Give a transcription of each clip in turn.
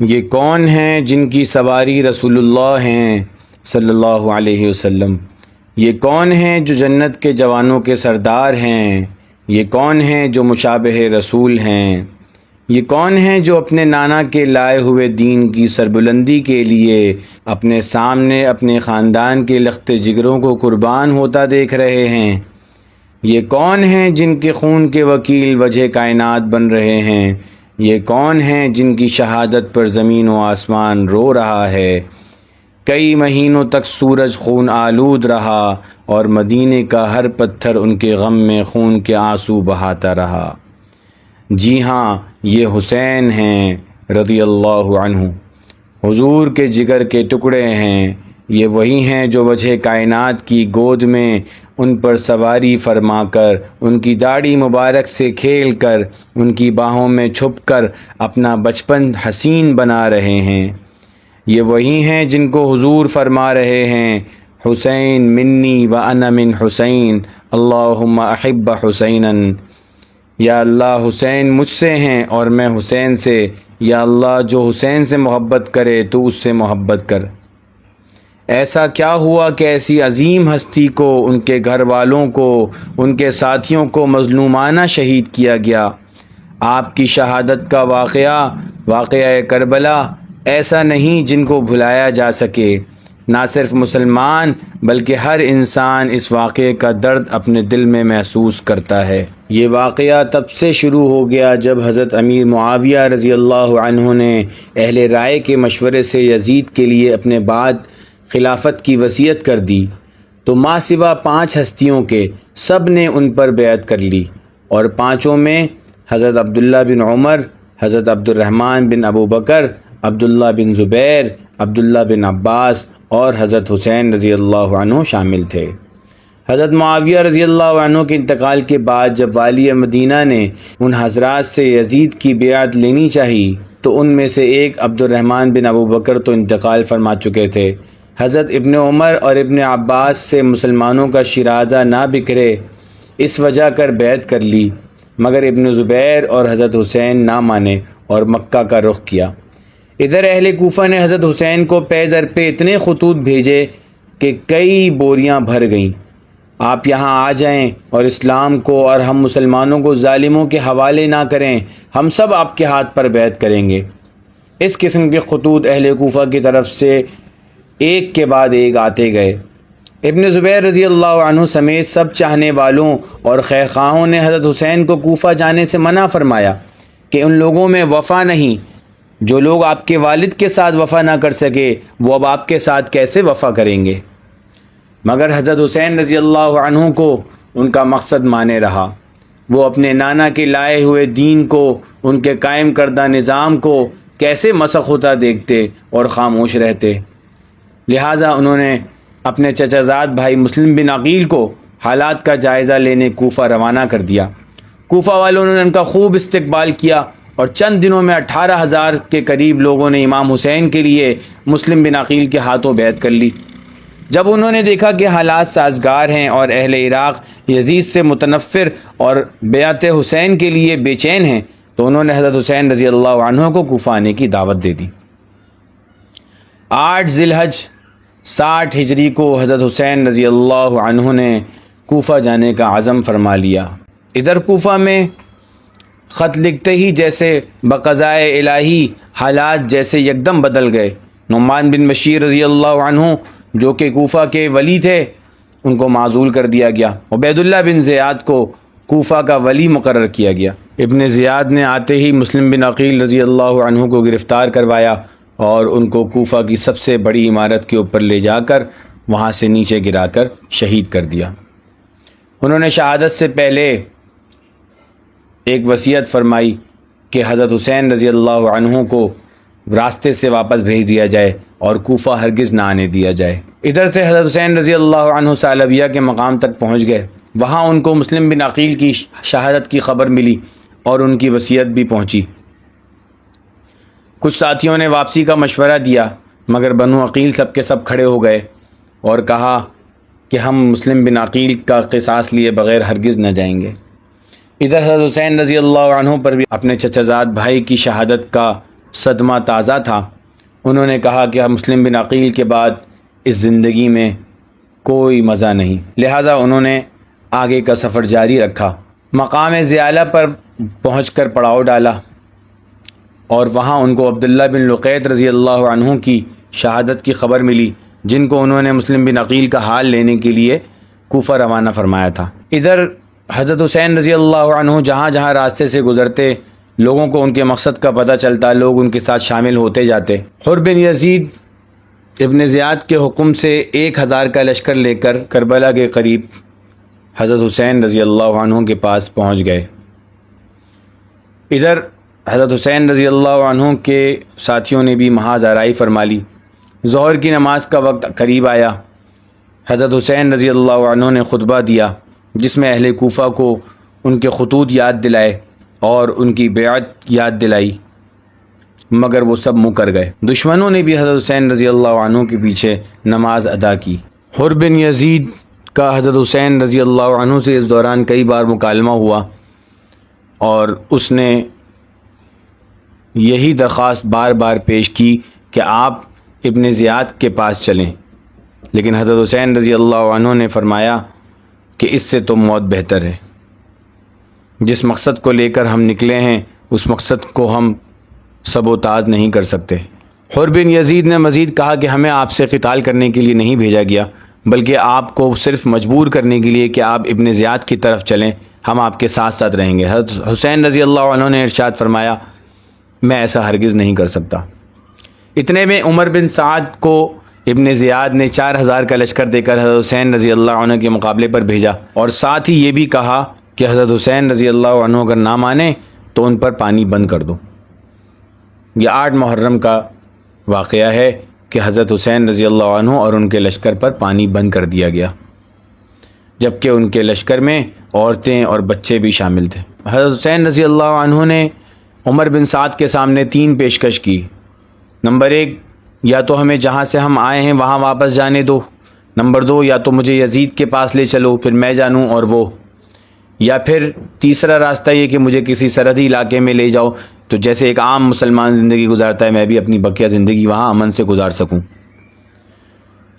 یہ کون ہیں جن کی سواری رسول اللہ ہیں صلی اللہ علیہ وسلم؟ یہ کون ہیں جو جنت کے جوانوں کے سردار ہیں؟ یہ کون ہیں جو مشابہ رسول ہیں؟ یہ کون ہیں جو اپنے نانا کے لائے ہوئے دین کی سربلندی کے لیے اپنے سامنے اپنے خاندان کے لخت جگروں کو قربان ہوتا دیکھ رہے ہیں؟ یہ کون ہیں جن کے خون کے وکیل وجہ کائنات بن رہے ہیں؟ یہ کون ہیں جن کی شہادت پر زمین و آسمان رو رہا ہے؟ کئی مہینوں تک سورج خون آلود رہا اور مدینے کا ہر پتھر ان کے غم میں خون کے آنسو بہاتا رہا۔ جی ہاں، یہ حسین ہیں رضی اللہ عنہ، حضور کے جگر کے ٹکڑے ہیں۔ یہ وہی ہیں جو وجہ کائنات کی گود میں ان پر سواری فرما کر، ان کی داڑھی مبارک سے کھیل کر، ان کی باہوں میں چھپ کر اپنا بچپن حسین بنا رہے ہیں۔ یہ وہی ہیں جن کو حضور فرما رہے ہیں، حسین منی و انا من حسین، اللہم احب حسینا۔ یا اللہ حسین مجھ سے ہیں اور میں حسین سے، یا اللہ جو حسین سے محبت کرے تو اس سے محبت کر۔ ایسا کیا ہوا کہ ایسی عظیم ہستی کو، ان کے گھر والوں کو، ان کے ساتھیوں کو مظلومانہ شہید کیا گیا؟ آپ کی شہادت کا واقعہ کربلا ایسا نہیں جن کو بھلایا جا سکے۔ نہ صرف مسلمان بلکہ ہر انسان اس واقعے کا درد اپنے دل میں محسوس کرتا ہے۔ یہ واقعہ تب سے شروع ہو گیا جب حضرت امیر معاویہ رضی اللہ عنہ نے اہل رائے کے مشورے سے یزید کے لیے اپنے بعد خلافت کی وصیت کر دی، تو ماں سوا 5 ہستیوں کے سب نے ان پر بیعت کر لی، اور 5 میں حضرت عبداللہ بن عمر، حضرت عبد الرحمن بن ابو بکر، عبداللہ بن زبیر، عبداللہ بن عباس اور حضرت حسین رضی اللہ عنہ شامل تھے۔ حضرت معاویہ رضی اللہ عنہ کے انتقال کے بعد جب والی مدینہ نے ان حضرات سے یزید کی بیعت لینی چاہی تو ان میں سے ایک عبد الرحمن بن ابو بکر تو انتقال فرما چکے تھے۔ حضرت ابن عمر اور ابن عباس سے مسلمانوں کا شیرازہ نہ بکھرے اس وجہ کر بیعت کر لی، مگر ابن زبیر اور حضرت حسین نہ مانے اور مکہ کا رخ کیا۔ ادھر اہل کوفہ نے حضرت حسین کو پے در پہ اتنے خطوط بھیجے کہ کئی بوریاں بھر گئیں، آپ یہاں آ جائیں اور اسلام کو اور ہم مسلمانوں کو ظالموں کے حوالے نہ کریں، ہم سب آپ کے ہاتھ پر بیعت کریں گے۔ اس قسم کے خطوط اہل کوفہ کی طرف سے ایک کے بعد ایک آتے گئے۔ ابن زبیر رضی اللہ عنہ سمیت سب چاہنے والوں اور خیرخواہوں نے حضرت حسین کو کوفہ جانے سے منع فرمایا کہ ان لوگوں میں وفا نہیں، جو لوگ آپ کے والد کے ساتھ وفا نہ کر سکے وہ اب آپ کے ساتھ کیسے وفا کریں گے؟ مگر حضرت حسین رضی اللہ عنہ کو ان کا مقصد مانے رہا۔ وہ اپنے نانا کے لائے ہوئے دین کو، ان کے قائم کردہ نظام کو کیسے مسخ ہوتا دیکھتے اور خاموش رہتے۔ لہٰذا انہوں نے اپنے چچا زاد بھائی مسلم بن عقیل کو حالات کا جائزہ لینے کوفہ روانہ کر دیا۔ کوفہ والوں نے ان کا خوب استقبال کیا اور چند دنوں میں 18,000 کے قریب لوگوں نے امام حسین کے لیے مسلم بن عقیل کے ہاتھوں بیعت کر لی۔ جب انہوں نے دیکھا کہ حالات سازگار ہیں اور اہل عراق یزید سے متنفر اور بیعت حسین کے لیے بے چین ہیں، تو انہوں نے حضرت حسین رضی اللہ عنہ کو کوفہ آنے کی دعوت دے دی۔ 8 ذی الحج 60 ہجری کو حضرت حسین رضی اللہ عنہ نے کوفہ جانے کا عزم فرما لیا۔ ادھر کوفہ میں خط لکھتے ہی جیسے بقضائے الہی حالات جیسے یکدم بدل گئے۔ نعمان بن بشیر رضی اللہ عنہ جو کہ کوفہ کے ولی تھے ان کو معزول کر دیا گیا۔ عبید اللہ بن زیاد کو کوفہ کا ولی مقرر کیا گیا۔ ابن زیاد نے آتے ہی مسلم بن عقیل رضی اللہ عنہ کو گرفتار کروایا اور ان کو کوفہ کی سب سے بڑی عمارت کے اوپر لے جا کر وہاں سے نیچے گرا کر شہید کر دیا۔ انہوں نے شہادت سے پہلے ایک وصیت فرمائی کہ حضرت حسین رضی اللہ عنہ کو راستے سے واپس بھیج دیا جائے اور کوفہ ہرگز نہ آنے دیا جائے۔ ادھر سے حضرت حسین رضی اللہ عنہ ثعلبیہ کے مقام تک پہنچ گئے۔ وہاں ان کو مسلم بن عقیل کی شہادت کی خبر ملی اور ان کی وصیت بھی پہنچی۔ کچھ ساتھیوں نے واپسی کا مشورہ دیا، مگر بنو عقیل سب کے سب کھڑے ہو گئے اور کہا کہ ہم مسلم بن عقیل کا قصاص لیے بغیر ہرگز نہ جائیں گے۔ ادھر حضرت حسین رضی اللہ عنہ پر بھی اپنے چچا زاد بھائی کی شہادت کا صدمہ تازہ تھا۔ انہوں نے کہا کہ مسلم بن عقیل کے بعد اس زندگی میں کوئی مزہ نہیں، لہٰذا انہوں نے آگے کا سفر جاری رکھا۔ مقام زیالہ پر پہنچ کر پڑاؤ ڈالا اور وہاں ان کو عبداللہ بن لقیط رضی اللہ عنہ کی شہادت کی خبر ملی، جن کو انہوں نے مسلم بن عقیل کا حال لینے کے لیے کوفہ روانہ فرمایا تھا۔ ادھر حضرت حسین رضی اللہ عنہ جہاں جہاں راستے سے گزرتے، لوگوں کو ان کے مقصد کا پتہ چلتا، لوگ ان کے ساتھ شامل ہوتے جاتے۔ حر بن یزید ابن زیاد کے حکم سے 1000 کا لشکر لے کر کربلا کے قریب حضرت حسین رضی اللہ عنہ کے پاس پہنچ گئے۔ ادھر حضرت حسین رضی اللہ عنہ کے ساتھیوں نے بھی محاذ آرائی فرما لی۔ ظہر کی نماز کا وقت قریب آیا۔ حضرت حسین رضی اللہ عنہ نے خطبہ دیا، جس میں اہل کوفہ کو ان کے خطوط یاد دلائے اور ان کی بیعت یاد دلائی، مگر وہ سب مکر گئے۔ دشمنوں نے بھی حضرت حسین رضی اللہ عنہ کے پیچھے نماز ادا کی۔ حر بن یزید کا حضرت حسین رضی اللہ عنہ سے اس دوران کئی بار مکالمہ ہوا اور اس نے یہی درخواست بار بار پیش کی کہ آپ ابن زیاد کے پاس چلیں، لیکن حضرت حسین رضی اللہ عنہ نے فرمایا کہ اس سے تو موت بہتر ہے۔ جس مقصد کو لے کر ہم نکلے ہیں اس مقصد کو ہم سبوتاژ نہیں کر سکتے۔ حر بن یزید نے مزید کہا کہ ہمیں آپ سے قتال کرنے کے لیے نہیں بھیجا گیا، بلکہ آپ کو صرف مجبور کرنے کے لیے کہ آپ ابن زیاد کی طرف چلیں، ہم آپ کے ساتھ ساتھ رہیں گے۔ حضرت حسین رضی اللہ عنہ نے ارشاد فرمایا، میں ایسا ہرگز نہیں کر سکتا۔ اتنے میں عمر بن سعد کو ابن زیاد نے 4000 کا لشکر دے کر حضرت حسین رضی اللہ عنہ کے مقابلے پر بھیجا اور ساتھ ہی یہ بھی کہا کہ حضرت حسین رضی اللہ عنہ اگر نہ مانے تو ان پر پانی بند کر دو۔ یہ 8 محرم کا واقعہ ہے کہ حضرت حسین رضی اللہ عنہ اور ان کے لشکر پر پانی بند کر دیا گیا، جبکہ ان کے لشکر میں عورتیں اور بچے بھی شامل تھے۔ حضرت حسین رضی اللہ عنہ نے عمر بن سعد کے سامنے 3 پیشکش کی۔ نمبر 1، یا تو ہمیں جہاں سے ہم آئے ہیں وہاں واپس جانے دو۔ نمبر 2، یا تو مجھے یزید کے پاس لے چلو، پھر میں جانوں اور وہ، یا پھر تیسرا راستہ یہ کہ مجھے کسی سرحدی علاقے میں لے جاؤ تو جیسے ایک عام مسلمان زندگی گزارتا ہے میں بھی اپنی بقیہ زندگی وہاں امن سے گزار سکوں۔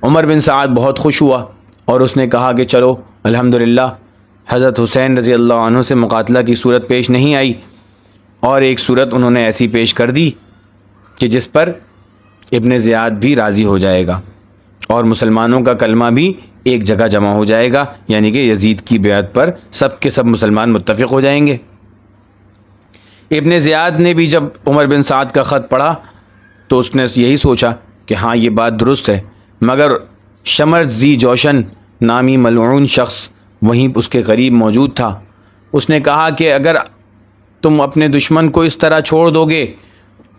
عمر بن سعد بہت خوش ہوا اور اس نے کہا کہ چلو الحمدللہ، حضرت حسین رضی اللہ عنہ سے مقاتلہ کی صورت پیش نہیں آئی، اور ایک صورت انہوں نے ایسی پیش کر دی کہ جس پر ابن زیاد بھی راضی ہو جائے گا اور مسلمانوں کا کلمہ بھی ایک جگہ جمع ہو جائے گا، یعنی کہ یزید کی بیعت پر سب کے سب مسلمان متفق ہو جائیں گے۔ ابن زیاد نے بھی جب عمر بن سعد کا خط پڑھا تو اس نے یہی سوچا کہ ہاں یہ بات درست ہے، مگر شمر ذی جوشن نامی ملعون شخص وہیں اس کے قریب موجود تھا۔ اس نے کہا کہ اگر تم اپنے دشمن کو اس طرح چھوڑ دو گے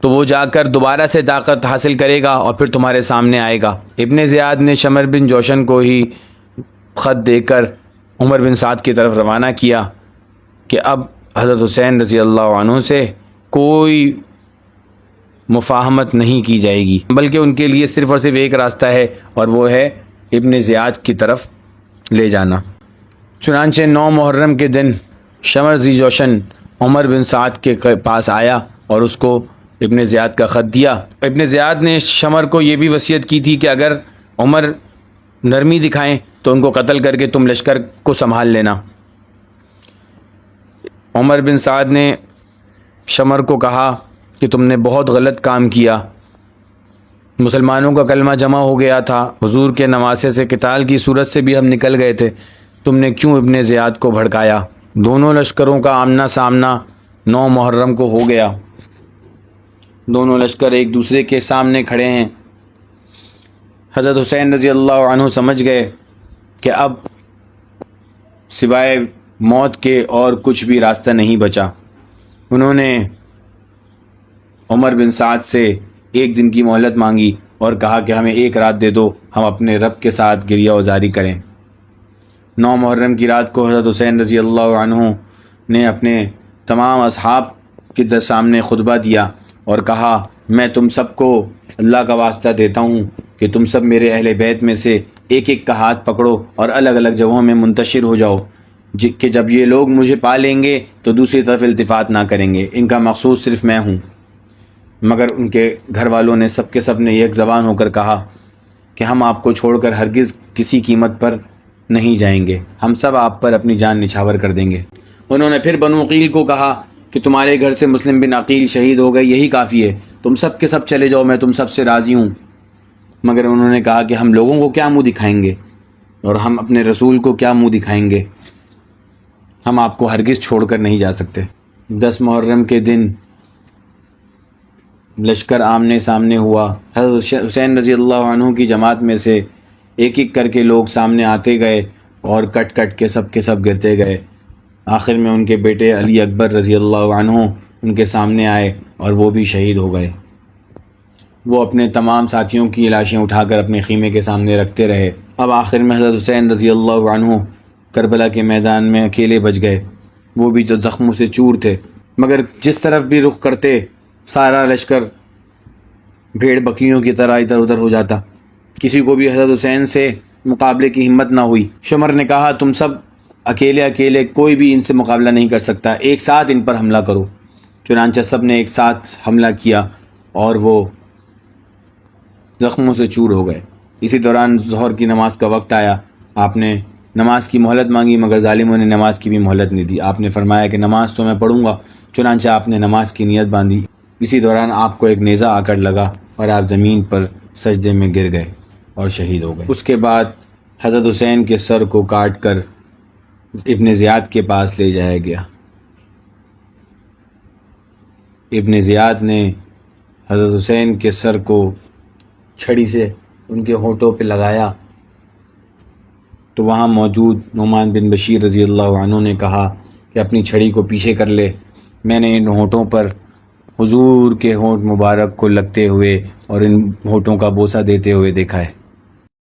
تو وہ جا کر دوبارہ سے طاقت حاصل کرے گا اور پھر تمہارے سامنے آئے گا۔ ابن زیاد نے شمر بن جوشن کو ہی خط دے کر عمر بن سعد کی طرف روانہ کیا کہ اب حضرت حسین رضی اللہ عنہ سے کوئی مفاہمت نہیں کی جائے گی، بلکہ ان کے لیے صرف اور صرف ایک راستہ ہے اور وہ ہے ابن زیاد کی طرف لے جانا۔ چنانچہ 9 محرم کے دن شمر ذی جوشن عمر بن سعد کے پاس آیا اور اس کو ابن زیاد کا خط دیا۔ ابن زیاد نے شمر کو یہ بھی وصیت کی تھی کہ اگر عمر نرمی دکھائیں تو ان کو قتل کر کے تم لشکر کو سنبھال لینا۔ عمر بن سعد نے شمر کو کہا کہ تم نے بہت غلط کام کیا، مسلمانوں کا کلمہ جمع ہو گیا تھا، حضور کے نواسے سے قتال کی صورت سے بھی ہم نکل گئے تھے، تم نے کیوں ابن زیاد کو بھڑکایا؟ دونوں لشکروں کا آمنا سامنا 9 محرم کو ہو گیا، دونوں لشکر ایک دوسرے کے سامنے کھڑے ہیں۔ حضرت حسین رضی اللہ عنہ سمجھ گئے کہ اب سوائے موت کے اور کچھ بھی راستہ نہیں بچا۔ انہوں نے عمر بن سعد سے 1 دن کی مہلت مانگی اور کہا کہ ہمیں 1 رات دے دو، ہم اپنے رب کے ساتھ گریہ وزاری کریں۔ 9 محرم کی رات کو حضرت حسین رضی اللہ عنہ نے اپنے تمام اصحاب کے سامنے خطبہ دیا اور کہا میں تم سب کو اللہ کا واسطہ دیتا ہوں کہ تم سب میرے اہل بیت میں سے ایک ایک کا ہاتھ پکڑو اور الگ الگ جگہوں میں منتشر ہو جاؤ کہ جب یہ لوگ مجھے پا لیں گے تو دوسری طرف التفات نہ کریں گے، ان کا مقصود صرف میں ہوں۔ مگر ان کے گھر والوں نے سب کے سب نے ایک زبان ہو کر کہا کہ ہم آپ کو چھوڑ کر ہرگز کسی قیمت پر نہیں جائیں گے، ہم سب آپ پر اپنی جان نچھاور کر دیں گے۔ انہوں نے پھر بنو عقیل کو کہا کہ تمہارے گھر سے مسلم بن عقیل شہید ہو گئے، یہی کافی ہے، تم سب کے سب چلے جاؤ، میں تم سب سے راضی ہوں۔ مگر انہوں نے کہا کہ ہم لوگوں کو کیا منہ دکھائیں گے اور ہم اپنے رسول کو کیا منہ دکھائیں گے، ہم آپ کو ہرگز چھوڑ کر نہیں جا سکتے۔ 10 محرم کے دن لشکر آمنے سامنے ہوا۔ حضرت حسین رضی اللہ عنہ کی جماعت میں سے ایک ایک کر کے لوگ سامنے آتے گئے اور کٹ کٹ کے سب گرتے گئے۔ آخر میں ان کے بیٹے علی اکبر رضی اللہ عنہ ان کے سامنے آئے اور وہ بھی شہید ہو گئے۔ وہ اپنے تمام ساتھیوں کی لاشیں اٹھا کر اپنے خیمے کے سامنے رکھتے رہے۔ اب آخر میں حضرت حسین رضی اللہ عنہ کربلا کے میدان میں اکیلے بچ گئے، وہ بھی جو زخموں سے چور تھے۔ مگر جس طرف بھی رخ کرتے سارا لشکر بھیڑ بکریوں کی طرح ادھر ادھر ہو جاتا، کسی کو بھی حضرت حسین سے مقابلے کی ہمت نہ ہوئی۔ شمر نے کہا تم سب اکیلے کوئی بھی ان سے مقابلہ نہیں کر سکتا، ایک ساتھ ان پر حملہ کرو۔ چنانچہ سب نے ایک ساتھ حملہ کیا اور وہ زخموں سے چور ہو گئے۔ اسی دوران ظہر کی نماز کا وقت آیا، آپ نے نماز کی مہلت مانگی مگر ظالموں نے نماز کی بھی مہلت نہیں دی۔ آپ نے فرمایا کہ نماز تو میں پڑھوں گا، چنانچہ آپ نے نماز کی نیت باندھی۔ اسی دوران آپ کو ایک نیزہ آ کر لگا اور آپ زمین پر سجدے میں گر گئے اور شہید ہو گئے۔ اس کے بعد حضرت حسین کے سر کو کاٹ کر ابن زیاد کے پاس لے جایا گیا۔ ابن زیاد نے حضرت حسین کے سر کو چھڑی سے ان کے ہونٹوں پہ لگایا تو وہاں موجود نعمان بن بشیر رضی اللہ عنہ نے کہا کہ اپنی چھڑی کو پیچھے کر لے، میں نے ان ہونٹوں پر حضور کے ہونٹ مبارک کو لگتے ہوئے اور ان ہونٹوں کا بوسہ دیتے ہوئے دیکھا ہے۔